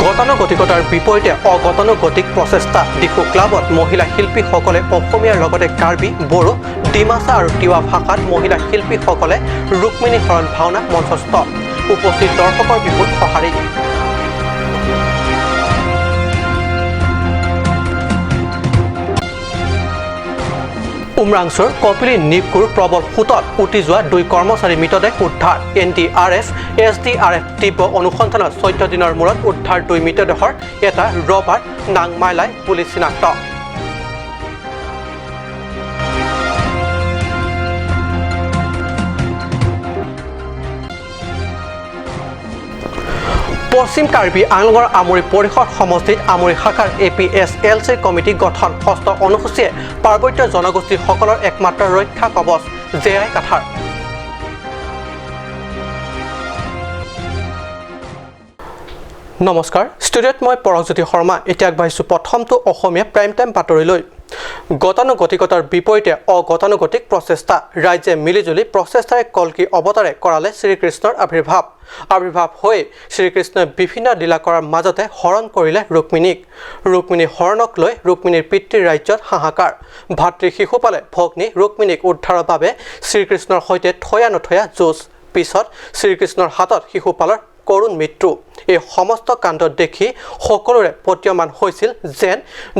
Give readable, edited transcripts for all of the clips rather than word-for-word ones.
গতানুগতিকতাৰ বিপৰীতে অগতানুগতিক প্ৰচেষ্টা দিশু ক্লাবত মহিলা শিল্পীসকলে অসমীয়াৰ লগতে কাৰ্বি বড়ো ডিমাচা আৰু তিৱা ভাষাত মহিলা শিল্পীসকলে ৰুক্মিণী হৰণ ভাওনা মঞ্চস্থ উপস্থিত দৰ্শকৰ বিপুল সঁহাৰি উমৰাংচুৰ কপিলী নিপকুৰ প্ৰবল সোঁতত উটি যোৱা 2 কৰ্মচাৰী মৃতদেহ উদ্ধাৰ NDRF SDRF তীব্ৰ অনুসন্ধানত 14 দিনৰ মূৰত উদ্ধাৰ 2 মৃতদেহৰ এটা ৰবাৰ্ট নাংমাইলাই পুলিচ চিনাক্ত পশ্চিম কাৰ্বি আংলঙৰ আমৰি পৰিষদ সমষ্টিত আমৰি শাখাৰ APSLC কমিটি গঠন ষষ্ঠ অনুসূচীয়ে পাৰ্বত্য জনগোষ্ঠীসকলৰ একমাত্ৰ ৰক্ষা কবচ জেআই কাঠাৰ নমস্কাৰ ষ্টুডিঅ'ত মই পৰজ্যোতি শৰ্মা এতিয়া আগবাঢ়িছোঁ প্ৰথমটো অসমীয়া প্ৰাইম টাইম বাতৰিলৈ গতানুগতিকতাৰ বিপৰীতে অগতানুগতিক প্ৰচেষ্টা ৰাজ্যে মিলিজুলি প্ৰচেষ্টাৰে কলকি অৱতাৰে কৰালে শ্ৰীকৃষ্ণৰ আবিৰ্ভাৱ হৈ শ্ৰীকৃষ্ণই বিভিন্ন লীলা কৰাৰ মাজতে হৰণ কৰিলে ৰুক্মিণী হৰণক লৈ ৰুক্মিণীৰ পিতৃৰ ৰাজ্যত হাহাকাৰ ভাতৃ শিশুপালে ভগ্নী ৰুক্মিণীক উদ্ধাৰৰ বাবে শ্ৰীকৃষ্ণৰ সৈতে থয়া নথয়া যুঁজ পিছত শ্ৰীকৃষ্ণৰ হাতত শিশুপালৰ কৰুণ মৃত্যু এই সমস্ত কাণ্ড দেখি সকলোৰে প্ৰতীয়মান হৈছিল যেন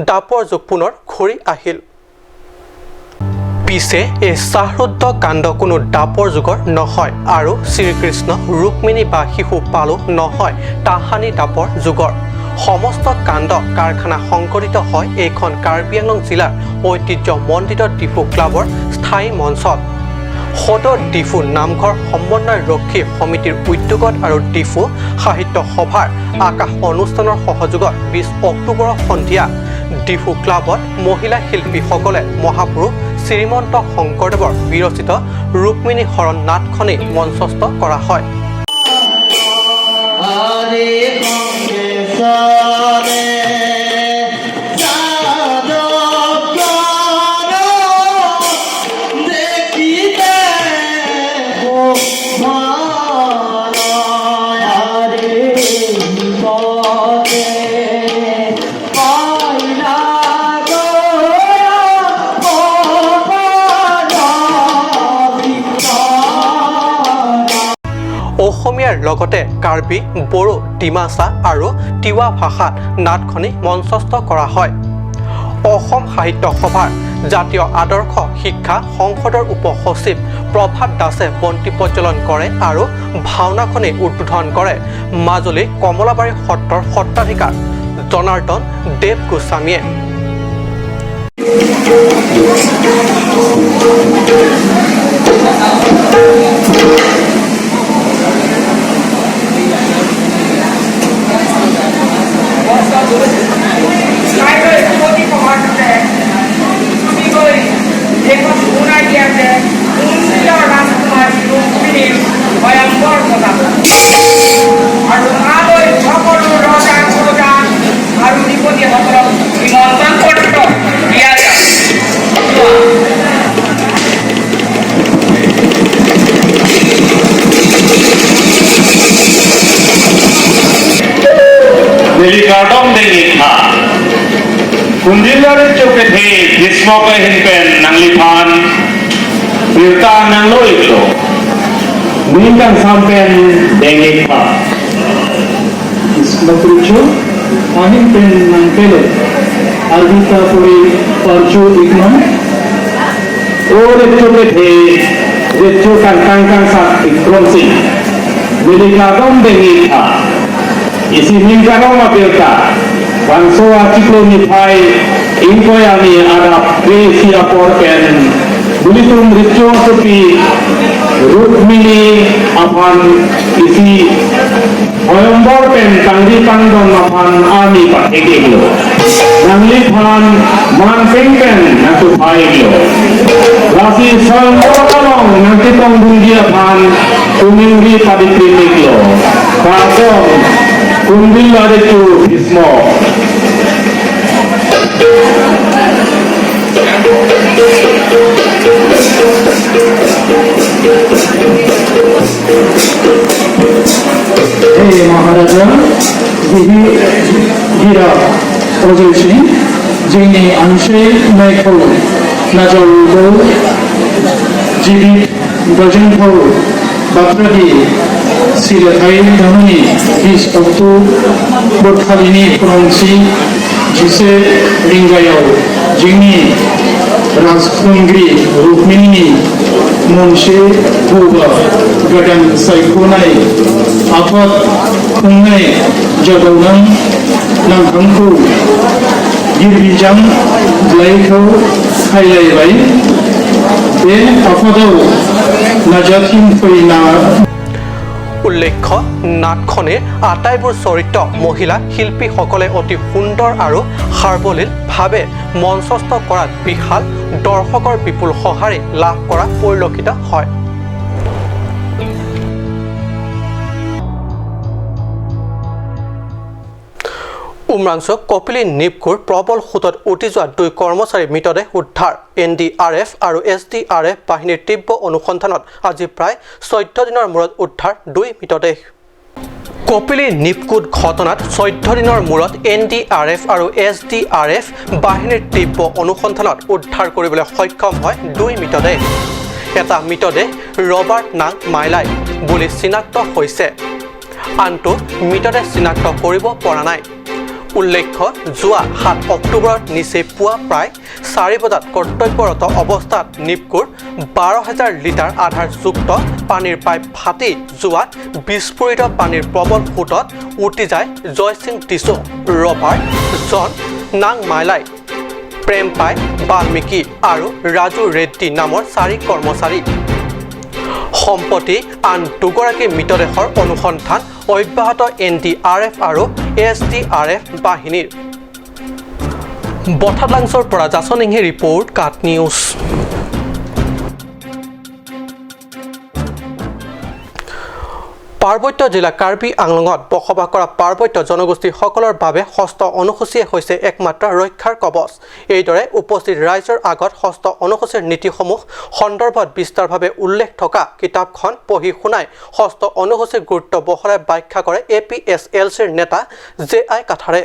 দাপৰ যুগ পুনৰ ঘূৰি আহিল পিছে এই সাহৃদ্য কাণ্ড কোনো দাপৰ যুগৰ নহয় আৰু শ্ৰীকৃষ্ণ ৰুক্মিণী বা শিশুপালো নহয় তাহানি দাপৰ যুগৰ সমস্ত কাণ্ড কাৰখানা সংঘটিত হয় এইখন কাৰ্বি আংলং জিলাৰ ঐতিহ্যমণ্ডিত ডিফু ক্লাবৰ স্থায়ী মঞ্চত সদৰ ডিফু নামঘৰ সমন্বয় ৰক্ষী সমিতিৰ উদ্যোগত আৰু ডিফু সাহিত্য সভাৰ আকাশ অনুষ্ঠানৰ সহযোগত 20 অক্টোবৰৰ সন্ধিয়া ডিফু ক্লাবত মহিলা শিল্পীসকলে মহাপুৰুষ শ্ৰীমন্ত শংকৰদেৱৰ বিৰচিত ৰুক্মিণী হৰণ নাটখনি মঞ্চস্থ কৰা হয় অসমীয়াৰ লগতে কাৰ্বি বড়ো ডিমাচা আৰু তিৱা ভাষাত নাটখনি মঞ্চস্থ কৰা হয় অসম সাহিত্য সভাৰ জাতীয় আদৰ্শ শিক্ষা সংসদৰ উপসচিব প্ৰভাত দাসে বন্তি প্ৰজ্বলন কৰে আৰু ভাওনাখনি উদ্বোধন কৰে মাজুলী কমলাবাৰী সত্ৰৰ সত্ৰাধিকাৰ জনাৰ্দন দেৱ গোস্বামীয়ে Kundilarit choke the dismoka hinpen nanglipan birta nanglo ito minkan sampen dengikpa ismatricho ahinpen nangkelo arbita puri parchu ikman ore choke the recho kan sak ikronsi milikadom dengikpa isi minkanong mapirta Bangso artiklo nifai inkoyami ada presia porken bulitum richo sepi Rukmini apan isi Oyambor pen tangdi pangdon apan ami patekilo Nangli pan man pengpen nantu paikilo Rasi salmor kalong nanti tong bungia pan kumingri padikliniklo Kakong Kundil ada tu ismo. Hey Maharaja, gira ozilsi jini anshai naikho najolgo jibi bajanpho batradi silathai dhamani is oktu bothalini pronsi jise ringayau jini राजखुंग्री Rukmini मुंशे भूबा गडन साइकोनाय आफत खुंनाय जगौनां नांखांखौ गिरबिजां लाइखौ खायलायबाय बे आफादाव नाजाथिं फैना উল্লেখ্য নাটখনিৰ আটাইবোৰ চৰিত্ৰ মহিলা শিল্পীসকলে অতি সুন্দৰ আৰু সাৰ্বলীলভাৱে মঞ্চস্থ কৰাত বিশাল দৰ্শকৰ বিপুল সঁহাৰি লাভ কৰা পৰিলক্ষিত হয়। উমৰাংচু কপিলী নিপকুৰ প্ৰবল সোঁতত উটি যোৱা 2 কৰ্মচাৰীৰ মৃতদেহ উদ্ধাৰ। NDRF আৰু SDRF বাহিনীৰ তীব্ৰ অনুসন্ধানত আজি প্ৰায় 14 দিনৰ মূৰত উদ্ধাৰ 2 মৃতদেহ। কপিলী নিপকুত ঘটনাত 14 দিনৰ মূৰত NDRF আৰু SDRF বাহিনীৰ তীব্ৰ অনুসন্ধানত উদ্ধাৰ কৰিবলৈ সক্ষম হয় 2 মৃতদেহ। এটা মৃতদেহ ৰবাৰ্ট নাং মাইলাই বুলি চিনাক্ত হৈছে, আনটো মৃতদেহ চিনাক্ত কৰিব পৰা নাই। উল্লেখ্য যোৱা 7 অক্টোবৰত নিচে পুৱা প্ৰায় 4 বজাত কৰ্তব্যৰত অৱস্থাত নিপকুৰ 12,000 লিটাৰ আধাৰযুক্ত পানীৰ পাইপ ফাটি যোৱাত বিস্ফোৰিত পানীৰ প্ৰবল সোঁতত উটি যায় জয়সিং টিছু, ৰবাৰ্ট, জন নাং মাইলাই, প্ৰেম পাই বাল্মীকি আৰু ৰাজু ৰেড্ডি নামৰ 4 কৰ্মচাৰী। সম্প্ৰতি আন 2গৰাকী মৃতদেহৰ অনুসন্ধান অব্যাহত NDRF আৰু SDRF বাহিনীৰ। বঠালাংছৰ পৰা জাছনিংহে ৰিপৰ্ট কাট নিউজ। পাৰ্বত্য জিলা কাৰ্বি আংলঙত বসবাস কৰা পাৰ্বত্য জনগোষ্ঠীসকলৰ বাবে ষষ্ঠ অনুসূচীয়ে হৈছে একমাত্ৰ ৰক্ষাৰ কবচ। এইদৰে উপস্থিত ৰাইজৰ আগত ষষ্ঠ অনুসূচীৰ নীতিসমূহ সন্দৰ্ভত বিস্তাৰভাৱে উল্লেখ থকা কিতাপখন পঢ়ি শুনাই ষষ্ঠ অনুসূচীৰ গুৰুত্ব বহলাই ব্যাখ্যা কৰে APSLCৰ নেতা JI কাঠাৰে।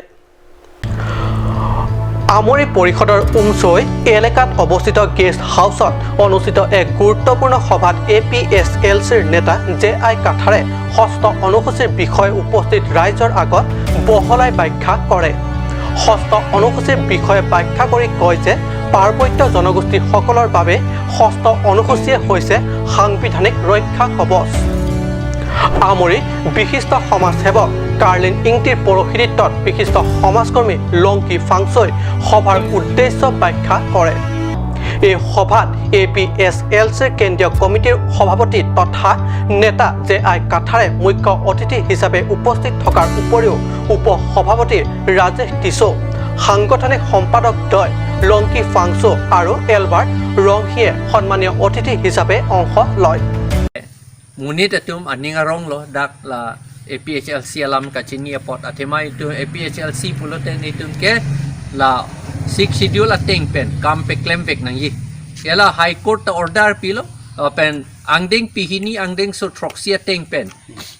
আমৰি পৰিষদৰ উমচৈ এলেকাত অৱস্থিত গেষ্ট হাউচত অনুষ্ঠিত এক গুৰুত্বপূৰ্ণ সভাত APSLCৰ নেতা JI কাঠাৰে ষষ্ঠ অনুসূচীৰ বিষয়ে উপস্থিত ৰাইজৰ আগত বহলাই ব্যাখ্যা কৰে। ষষ্ঠ অনুসূচীৰ বিষয়ে ব্যাখ্যা কৰি কয় যে পাৰ্বত্য জনগোষ্ঠীসকলৰ বাবে ষষ্ঠ অনুসূচীয়ে হৈছে সাংবিধানিক ৰক্ষা কবচ। আমৰি বিশিষ্ট সমাজসেৱক কাৰ্লিন ইংটিৰ পৌৰোহিত্যত বিশিষ্ট সমাজকৰ্মী লংকি ফাংচৈ সভাৰ উদ্দেশ্য ব্যাখ্যা কৰে। এই সভাত APSLCৰ কেন্দ্ৰীয় কমিটিৰ সভাপতি তথা নেতা JI কাঠাৰে মুখ্য অতিথি হিচাপে উপস্থিত থকাৰ উপৰিও উপ সভাপতি ৰাজেশ টিছু, সাংগঠনিক সম্পাদক দ্বয় লংকি ফাংচো আৰু এলবাৰ্ট ৰংহিয়ে সন্মানীয় অতিথি হিচাপে অংশ লয়। Munit atum aningarong lo dak la APHLC alam kachini apot atema itu APHLC puloten itun ke la 6 schedule ateng pen kampe klempek nang yi kela high court ta order pilo pen angding pihini angding so troxia ateng pen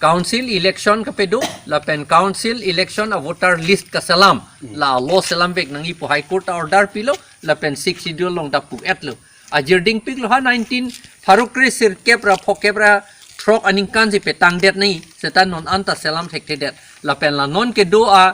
council election ka pedo la pen council election a voter list ka salam la lo salam bek nang yi po high court ta order pilo la pen 6 schedule long da pu etlo ajirding pik lo ha 19 tharukri sir kepra phokepra trok aning kan si petang det nei setan non anta selam thekte det la pen la non ke do a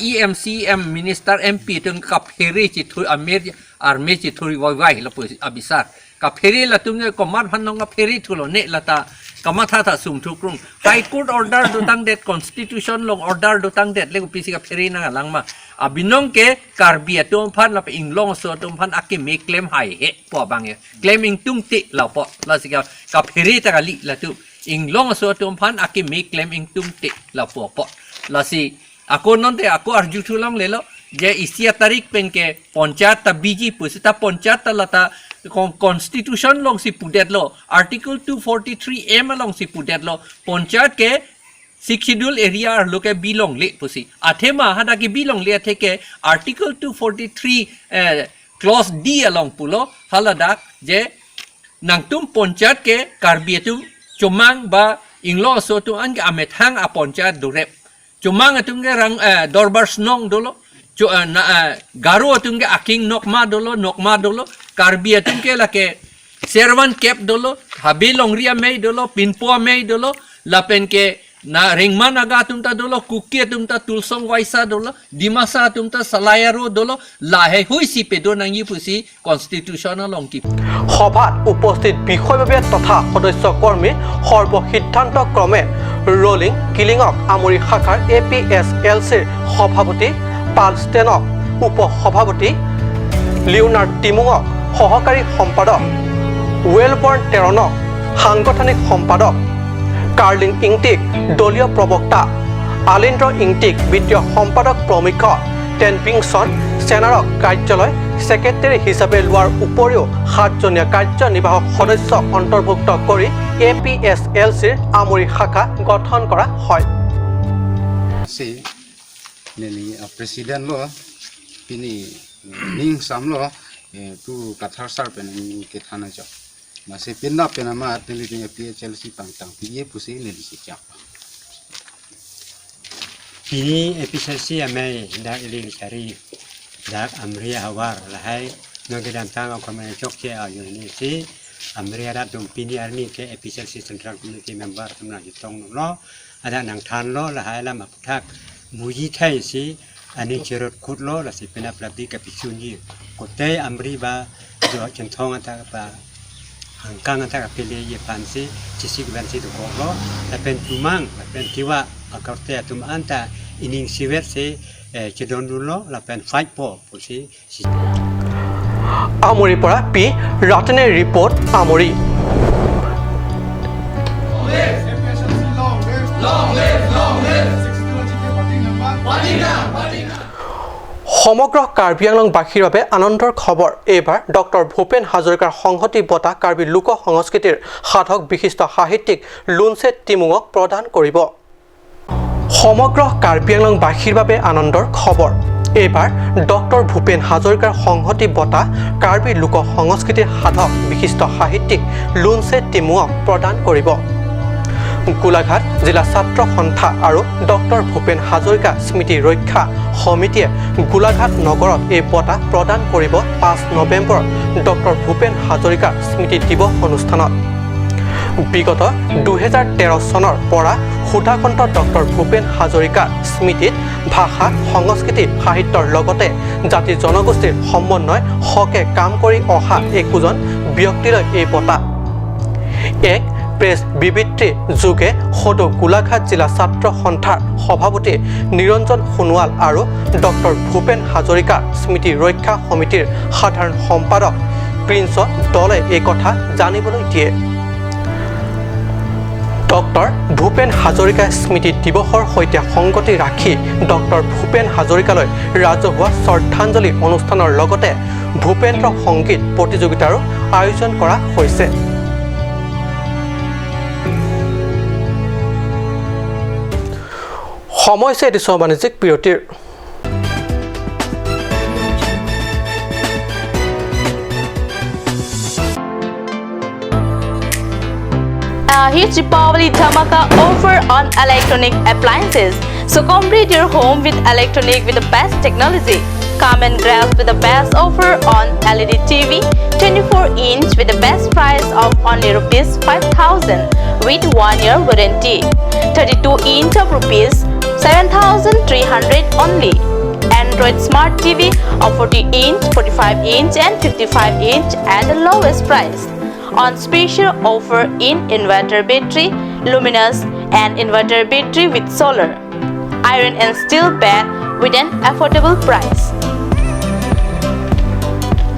EMCM minister MP tung ka pheri chi thu amer arme chi thuri wai la pu abisar ka pheri la tung ko mar han nong ka pheri thulo ne lata kama tha sum thu krung high court order do tang det constitution long order do tang det le ko pisi ka pheri na langma abinong ke karbi atom phan la pe inglong so atom phan akim me claim hai he po bang ye claiming tung ti la po la sika ka pheri ta ka li la tu inglong so atom phan akim me claiming tung ti la po la si ako non te ako arju thulang lelo je isia tarik pen ke panchayat ta biji pusita panchayat ta lata constitution long si pudet lo article 243 m long si pudet lo panchayat ke 6 schedule area loke belong le pusi athema hada ki belong le theke article 243 clause d along pulo haladak je nangtum panchayat ke karbiatum chomang ba inglo so tu an ga amethang a panchayat durep Cumang atung ke rang dorbar snong dolo. Garu atung ke aking nokma dolo. Karbi atung ke lake servan kep dolo. Habilong ria mei dolo. Pinpua mei dolo. Lapen ke na ringman aga tumta dolo. Kuki tumta tulsong waisa dolo. Dimasa tumta salayaro dolo. Lahe hui si pedo nang yipusi constitutional ongki. সভাত উপস্থিত বিষয়ববীয়া তথা সদস্য কৰ্মীৰ সৰ্বসিদ্ধান্ত ক্ৰমে rolling কিলিঙক Amri শাখাৰ APSLCৰ সভাপতি পাল ষ্টেনক উপসভাপতি লিওনাৰ্ড টিমুঙক সহকাৰী সম্পাদক ৱেলবৰ্ণ টেৰণক সাংগঠনিক সম্পাদক কাৰ্লিন ইংটিক দলীয় প্ৰবক্তা আলিন্দ্ৰ ইংটিক বিত্তীয় সম্পাদক প্ৰমুখ টেনপিংছন চেনাৰক কাৰ্যালয় সেক্ৰেটাৰী হিচাপে লোৱাৰ উপৰিও 7জনীয়া কাৰ্যনিৰ্বাহক সদস্য অন্তৰ্ভুক্ত কৰি APSLCৰ আমৰি শাখা গঠন কৰা হয়। Presiden lo ini ning sam lo tu kathar sar pen ke thana jo masih pindah penama tili dengan PHLC pangtang piye pusi ini disiap ini episode amai dak iling cari dak amria hawar lahai nagedam tang aku main cokce ayo ini si amria dak dum pini arni ke episode central community member temna hitong lo ada nang than lo lahai lama putak muji thai si ani cerut kut lo la si pena prabi ka pisunyi kote amri ba jo chentong ata ba hangkang ata ka pele ye pansi cisi bansi do lo la pen tumang la pen tiwa akarte tum anta ining siwer se chedon lo la pen fight po pusi Amri পৰা P ৰাটনে report Amri সমগ্ৰ কাৰ্বি আংলংবাসীৰ বাবে আনন্দৰ খবৰ এইবাৰ doctor Bhupen হাজৰিকাৰ সংহতি বঁটা কাৰ্বি লোক সংস্কৃতিৰ সাধক বিশিষ্ট সাহিত্যিক লুনছে টিমুঙক প্ৰদান কৰিব সমগ্ৰ কাৰ্বি আংলংবাসীৰ বাবে আনন্দৰ খবৰ এইবাৰ ডক্টৰ ভূপেন হাজৰিকাৰ সংহতি বঁটা কাৰ্বি লোক সংস্কৃতিৰ সাধক বিশিষ্ট সাহিত্যিক লুনছে টিমুঙক প্ৰদান কৰিব গোলাঘাট জিলা ছাত্ৰ সন্থা আৰু ডক্টৰ ভূপেন হাজৰিকা স্মৃতি ৰক্ষা সমিতিয়ে গোলাঘাট নগৰত এই বঁটা প্ৰদান কৰিব 5 নৱেম্বৰ ডক্টৰ ভূপেন হাজৰিকা স্মৃতি দিৱস অনুষ্ঠানত বিগত 2013 চনৰ পৰা সুধাকণ্ঠ ডক্টৰ ভূপেন হাজৰিকা স্মৃতিত ভাষা সংস্কৃতি সাহিত্যৰ লগতে জাতি জনগোষ্ঠীৰ সমন্বয় হকে কাম কৰি অহা একোজন ব্যক্তিলৈ এই বঁটা এক প্ৰেছ বিবৃতি যোগে সদৌ গোলাঘাট জিলা ছাত্ৰ সন্থাৰ সভাপতি নিৰঞ্জন সোণোৱাল আৰু ডক্টৰ ভূপেন হাজৰিকা স্মৃতি ৰক্ষা সমিতিৰ সাধাৰণ সম্পাদক প্ৰিন্স দলে এই কথা জানিবলৈ দিয়ে ডক্টৰ ভূপেন হাজৰিকা স্মৃতি দিৱসৰ সৈতে সংগতি ৰাখি ডক্টৰ ভূপেন হাজৰিকালৈ ৰাজহুৱা শ্ৰদ্ধাঞ্জলি অনুষ্ঠানৰ লগতে ভূপেন্দ্ৰ সংগীত প্ৰতিযোগিতাৰো আয়োজন কৰা হৈছে সময় হৈছে এটি বাণিজ্যিক বিৰতিৰ A huge Deepavali Dhamaka offer on electronic appliances. So complete your home with electronic with the best technology. Come and grab with the best offer on LED TV 24-inch with the best price of only rupees 5,000 with 1 year warranty. 32-inch of rupees 7,300 only. Android Smart TV of 40-inch, 45-inch and 55-inch at the lowest price. On special offer in inverter battery, luminous and inverter battery with solar. Iron and steel bed with an affordable price.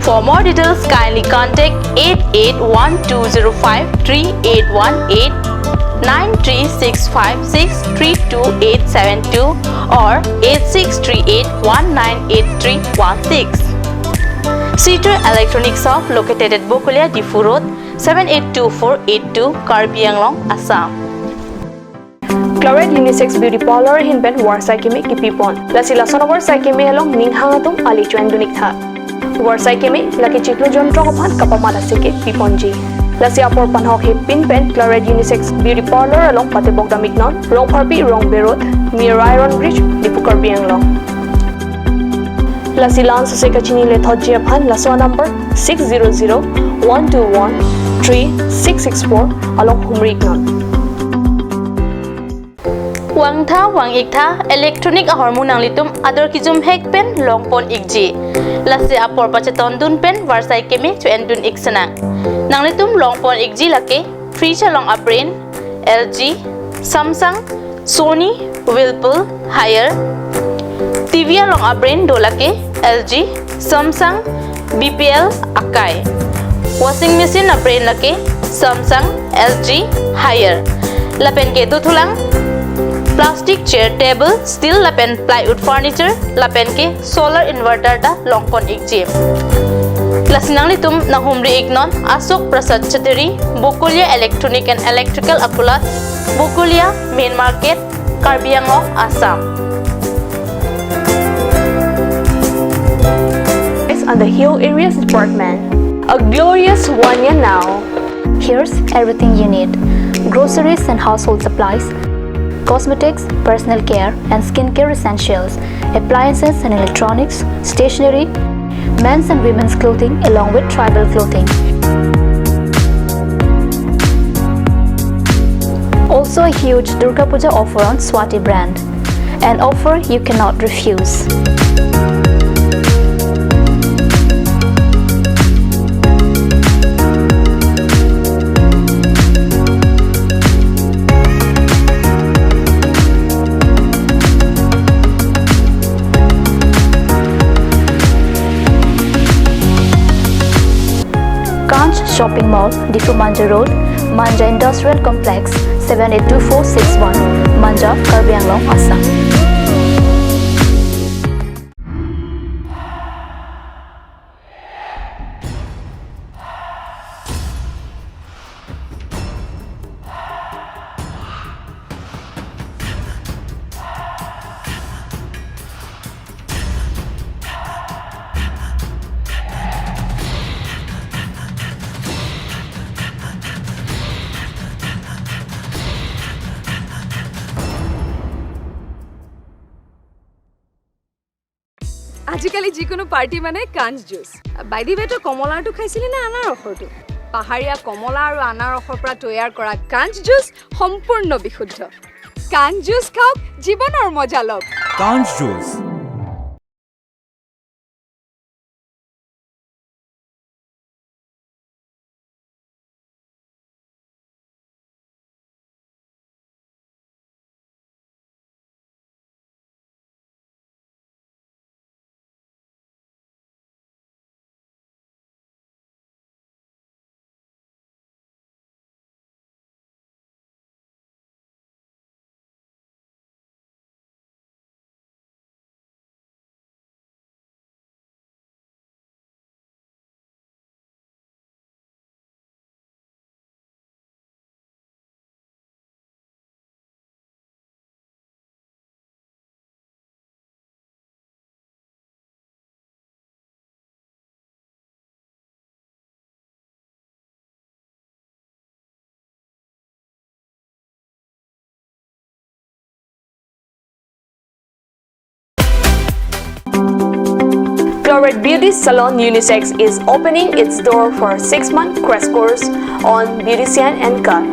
For more details, kindly contact 8812053818 936563282 or 8638198316. Cedar Electronic Shop located at Bokulia Difu Road, 782482, Karbi Anglong, Assam. Chloride Unisex Beauty Parlor Hinben Warsai Kemi Kipipon. Lasila Sonowar Saikemi along Ninghangatum Ali Chuendunik Tha. Warsai Kemi Laki Chiklu Jontro Opan Kapamala Sike Piponji. Lasi apor panhok he pin pen Claret Unisex Beauty Parlor along Patibok Damignon, Rong Parpi, Rong Berot, near Iron Bridge, Dipukar Bianglong. Lasi lan sa sekachini le thojia phan laswa number 600-121-3664 along Humriknon. Wang tha wang ik tha electronic hormonang litum ador kijum hek pen longpon ikji lasi apor pacheton dun pen warsai kemi to endun iksanang nang litum longpon ikji lake fridge along aprin LG Samsung Sony Whirlpool Haier TV along aprin dolake LG Samsung BPL Akai washing machine aprin lake Samsung LG Haier lapen ke duthulang plastic chair table steel lapen plywood furniture lapen ke solar inverter da longpon ikji lasinang litum na humri ignon Asok Prasad Chateri Bukulia Electronic and Electrical Akulat Bukulia Main Market Karbi Anglong Assam. It's on the Hill Areas Department. A glorious one year now. Here's everything you need: groceries and household supplies, cosmetics, personal care and skincare essentials, appliances and electronics, stationery, men's and women's clothing along with tribal clothing. Also a huge Durga Puja offer on Swati brand, an offer you cannot refuse. Shopping Mall, Difu Manja Road, Manja Industrial Complex, 782461, Manja, Karbi Anglong, Assam. আজিকালি যিকোনো party মানে কাঞ্জ juice বাইদি বেটো কমলাটো খাইছিলি না আনাৰ ৰসটো পাহাৰীয়া কমলা আৰু আনাৰ ৰসৰ পৰা তৈয়াৰ কৰা কাঞ্জ জুচ সম্পূৰ্ণ বিশুদ্ধ কাঞ্জ জুচ খাওক জীৱনৰ মজা লওক কাঞ্জ juice Claret Beauty Salon Unisex is opening its door for a 6-month crash course on beautician and cut.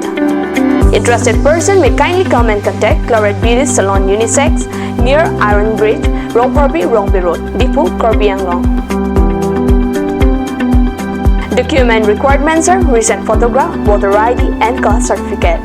Interested person may kindly come and contact Claret Beauty Salon Unisex near Iron Bridge, Rong Parpi, Rongbi Road, Dipu, Karbi Anglong. Document requirements are recent photograph, voter ID and caste certificate.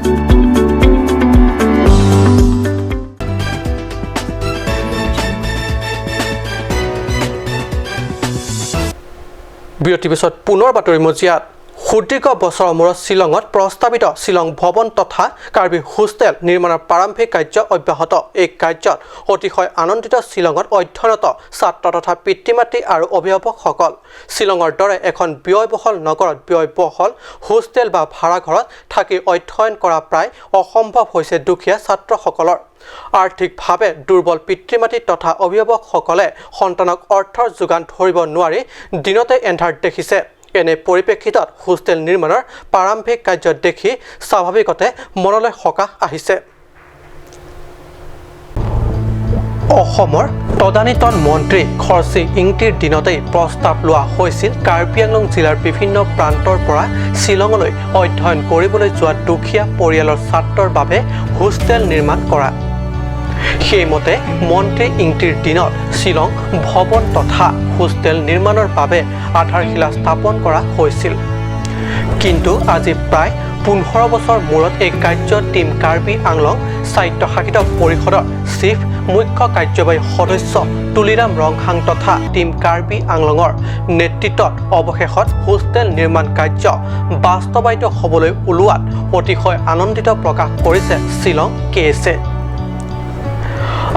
বিৰতিৰ পিছত পুনৰ বাতৰি মজিয়াত সুদীৰ্ঘ বছৰৰ মূৰত শ্বিলঙত প্ৰস্তাৱিত শ্বিলং ভৱন তথা কাৰ্বি হোষ্টেল নিৰ্মাণৰ প্ৰাৰম্ভিক কাৰ্য অব্যাহত এই কাৰ্যত অতিশয় আনন্দিত শ্বিলঙত অধ্যয়নৰত ছাত্ৰ তথা পিতৃ-মাতৃ আৰু অভিভাৱকসকল শ্বিলঙৰ দৰে এখন ব্যয়বহুল নগৰত ব্যয়বহুল হোষ্টেল বা ভাড়া ঘৰত থাকি অধ্যয়ন কৰা প্ৰায় অসম্ভৱ হৈছে দুখীয়া ছাত্ৰসকলৰ আৰ্থিকভাৱে দুৰ্বল পিতৃ-মাতৃ তথা অভিভাৱকসকলে সন্তানক অৰ্থৰ যোগান ধৰিব নোৱাৰি দিনতে এন্ধাৰ দেখিছে এনে পৰিপ্ৰেক্ষিতত হোষ্টেল নিৰ্মাণৰ প্ৰাৰম্ভিক কাৰ্য দেখি স্বাভাৱিকতে মনলৈ সকাহ আহিছে অসমৰ তদানীতন মন্ত্ৰী খৰচী ইংটিৰ দিনতেই প্ৰস্তাৱ লোৱা হৈছিল কাৰ্বি আংলং জিলাৰ বিভিন্ন প্ৰান্তৰ পৰা শ্বিলঙলৈ অধ্যয়ন কৰিবলৈ যোৱা দুখীয়া পৰিয়ালৰ ছাত্ৰৰ বাবে হোষ্টেল নিৰ্মাণ কৰা সেইমতে মন্ত্ৰী ইংটিৰ দিনত শ্বিলং ভৱন তথা হোষ্টেল নিৰ্মাণৰ বাবে আধাৰশিলা স্থাপন কৰা হৈছিল কিন্তু আজি প্ৰায় 15 বছৰ মূৰত এই কাৰ্য টিম কাৰ্বি আংলং স্বায়ত্তশাসিত পৰিষদৰ চিফ মুখ্য কাৰ্যবাহী সদস্য তুলিৰাম ৰংহাং তথা টিম কাৰ্বি আংলঙৰ নেতৃত্বত অৱশেষত হোষ্টেল নিৰ্মাণ কাৰ্য বাস্তৱায়িত হ'বলৈ ওলোৱাত অতিশয় আনন্দিত প্ৰকাশ কৰিছে শ্বিলং কেএছে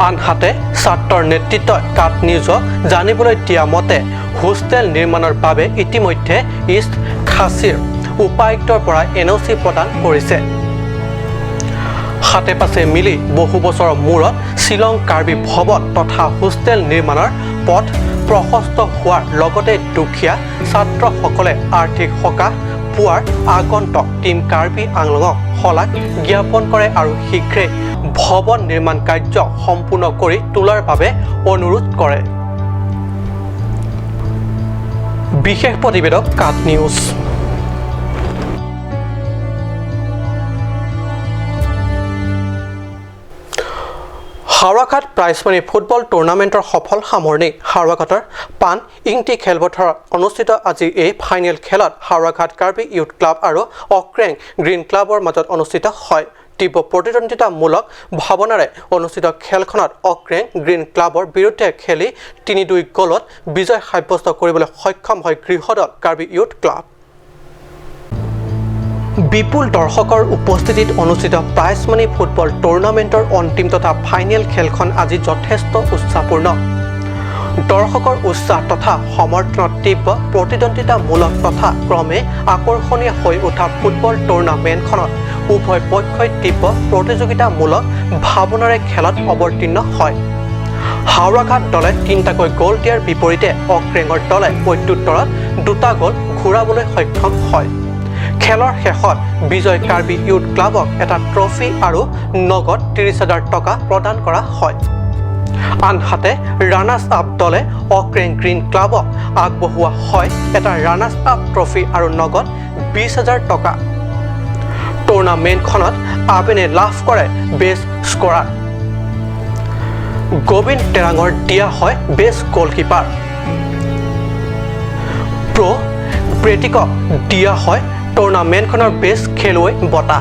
আনহাতে ছাত্ৰৰ নেতৃত্বত কাট নিউজক জানিবলৈ দিয়া মতে হোষ্টেল নিৰ্মাণৰ বাবে ইতিমধ্যে ইষ্ট খাছীৰ উপায়ুক্তৰ পৰা এনঅচি প্ৰদান কৰিছে হাতে পাছে মিলি বহু বছৰৰ মূৰত শ্বিলং কাৰ্বি ভৱন তথা হোষ্টেল নিৰ্মাণৰ পথ প্ৰশস্ত হোৱাৰ লগতে দুখীয়া ছাত্ৰসকলে আৰ্থিক সকাহ পোৱাৰ আগন্তুক টিম কাৰ্বি আংলঙক শলাগ জ্ঞাপন কৰে আৰু শীঘ্ৰে ভৱন নিৰ্মাণ কাৰ্য সম্পূৰ্ণ কৰি তোলাৰ বাবে অনুৰোধ কৰে বিশেষ প্ৰতিবেদক কাট নিউজ হাওড়াঘাট প্ৰাইজমানি ফুটবল টুৰ্ণামেণ্টৰ সফল সামৰণি হাওড়াঘাটৰ পান ইংটি খেলপথাৰত অনুষ্ঠিত আজি এই ফাইনেল খেলত হাওড়াঘাট কাৰ্বি ইউথ ক্লাব আৰু অক্ৰেং গ্ৰীণ ক্লাবৰ মাজত অনুষ্ঠিত হয় তীব্ৰ প্ৰতিদ্বন্দ্বিতামূলক ভাৱনাৰে অনুষ্ঠিত খেলখনত অক্ৰেং গ্ৰীণ ক্লাবৰ বিৰুদ্ধে খেলি ৩-২ গলত বিজয় সাব্যস্ত কৰিবলৈ সক্ষম হয় গৃহদল কাৰ্বি ইউথ ক্লাব বিপুল দৰ্শকৰ উপস্থিতিত অনুষ্ঠিত প্ৰাইজমানি ফুটবল টুৰ্ণামেণ্টৰ অন্তিম তথা ফাইনেল খেলখন আজি যথেষ্ট উৎসাহপূৰ্ণ দৰ্শকৰ উৎসাহ তথা সমৰ্থনত তীব্ৰ প্ৰতিদ্বন্দ্বিতামূলক তথা ক্ৰমে আকৰ্ষণীয় হৈ উঠা ফুটবল টুৰ্ণামেণ্টখনত উভয় পক্ষই তীব্ৰ প্ৰতিযোগিতামূলক ভাৱনাৰে খেলত অৱতীৰ্ণ হয় হাওড়াঘাট দলে ৩টাকৈ গ'ল দিয়াৰ বিপৰীতে অক্ৰেঙৰ দলে প্ৰত্যুত্তৰত 2টা গ'ল ঘূৰাবলৈ সক্ষম হয় খেলৰ শেষত বিজয় কাৰ্বি ইউথ ক্লাবক এটা ট্ৰফি আৰু নগদ ৩০,০০০ টকা প্ৰদান কৰা হয় আনহাতে ৰানাৰ্ছ আপ দলে অক্ৰেং গ্ৰীণ ক্লাবক আগবঢ়োৱা হয় এটা ৰানাৰ্ছ আপ ট্ৰফি আৰু নগদ ২০,০০০ টকা টুৰ্ণামেণ্টখনত আবেনে লাভ কৰে বেষ্ট স্কৰাৰ গোবিন্দ টেৰাঙৰ দিয়া হয় বেষ্ট গলকিপাৰ প্ৰেটিকক দিয়া হয় টুৰ্ণামেণ্টখনৰ বেষ্ট খেলুৱৈ বঁটা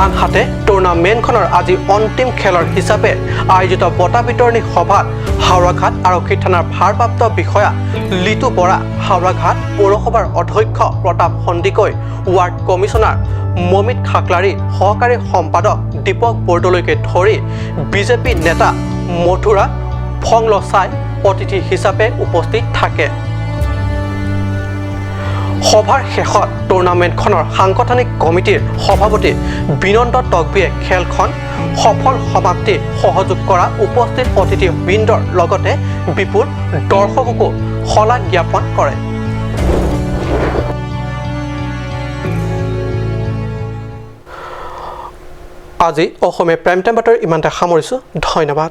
আনহাতে টুৰ্ণামেণ্টখনৰ আজি অন্তিম খেলৰ হিচাপে আয়োজিত বঁটা বিতৰণী সভাত হাওড়াঘাট আৰক্ষী থানাৰ ভাৰপ্ৰাপ্ত বিষয়া লিটু বৰা হাওড়াঘাট পৌৰসভাৰ অধ্যক্ষ প্ৰতাপ সন্দিকৈ ৱাৰ্ড কমিশ্যনাৰ মমিত খাকলাৰী সহকাৰী সম্পাদক দীপক বৰদলৈকে ধৰি বিজেপি নেতা মথুৰা ফংলচাই অতিথি হিচাপে উপস্থিত থাকে সভাৰ শেষত টুৰ্ণামেণ্টখনৰ সাংগঠনিক কমিটিৰ সভাপতি বিনন্দ তকবিয়ে খেলখন সফল সমাপ্তি সহযোগ কৰা উপস্থিত অতিথিবৃন্দৰ লগতে বিপুল দৰ্শককো শলাগ জ্ঞাপন কৰে আজি অসমীয়া প্ৰাইম টাইম বাতৰি ইমানতে সামৰিছোঁ ধন্যবাদ